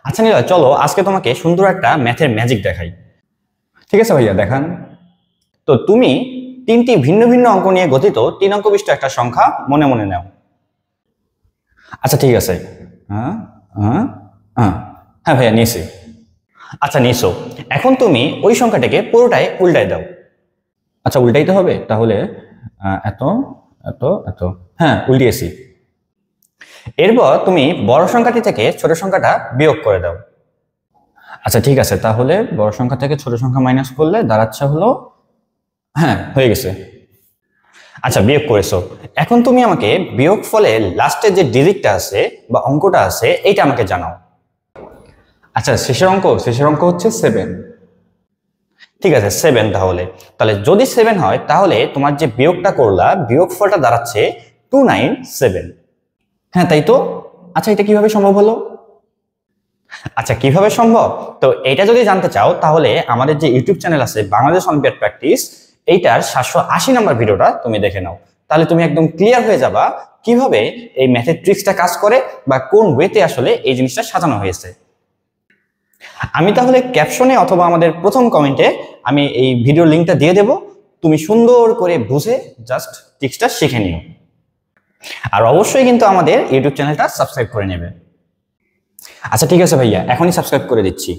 আচ্ছা নিলয়, চলো আজকে তোমাকে সুন্দর একটা ম্যাথের ম্যাজিক দেখাই। ঠিক আছে ভাইয়া, দেখান। তো তুমি তিনটি ভিন্ন ভিন্ন অঙ্ক নিয়ে গঠিত 3 অঙ্ক বিশিষ্ট একটা সংখ্যা মনে মনে নাও। আচ্ছা ঠিক আছে। হ্যাঁ হ্যাঁ হ্যাঁ হ্যাঁ ভাইয়া, নিয়েছি। আচ্ছা নিয়েছো, এখন তুমি ওই সংখ্যাটাকে পুরোটাই উল্টাই দাও। আচ্ছা, উল্টাইতে হবে তাহলে। এত এত এত, হ্যাঁ উল্টিয়েছি। এরপর তুমি বড় সংখ্যাটি থেকে ছোট সংখ্যাটা বিয়োগ করে দাও। আচ্ছা ঠিক আছে, তাহলে বড় সংখ্যা থেকে ছোট সংখ্যা মাইনাস করলে দাঁড়াচ্ছে হলো, হ্যাঁ হয়ে গেছে। আচ্ছা, বিয়োগ করেছো। এখন তুমি আমাকে বিয়োগ ফলে লাস্টের যে ডিজিটটা আছে বা অঙ্কটা আছে এইটা আমাকে জানাও। আচ্ছা, শেষের অঙ্ক হচ্ছে 7। ঠিক আছে, 7। তাহলে যদি 7 হয় তাহলে তোমার যে বিয়োগটা করলা বিয়োগ ফলটা দাঁড়াচ্ছে 297। হ্যাঁ তাই তো। আচ্ছা, এটা কিভাবে সম্ভব হলো? আচ্ছা, কিভাবে সম্ভব? তো এটা যদি জানতে চাও তাহলে আমাদের যে ইউটিউব চ্যানেল আছে বাংলাদেশ অলিম্পিয়াড প্র্যাকটিস, এইটার 780 নম্বর ভিডিওটা তুমি দেখে নাও। তাহলে তুমি একদম ক্লিয়ার হয়ে যাবা কিভাবে এই ম্যাথের ট্রিক্সটা কাজ করে বা কোন ওয়েতে আসলে এই জিনিসটা সাজানো হয়েছে। আমি তাহলে ক্যাপশনে অথবা আমাদের প্রথম কমেন্টে আমি এই ভিডিও লিঙ্কটা দিয়ে দেব। তুমি সুন্দর করে বুঝে জাস্ট ট্রিক্সটা শিখে নিও। আর অবশ্যই কিন্তু আমাদের ইউটিউব চ্যানেলটা সাবস্ক্রাইব করে নেবে। আচ্ছা ঠিক আছে ভাইয়া, এখনই সাবস্ক্রাইব করে দিচ্ছি।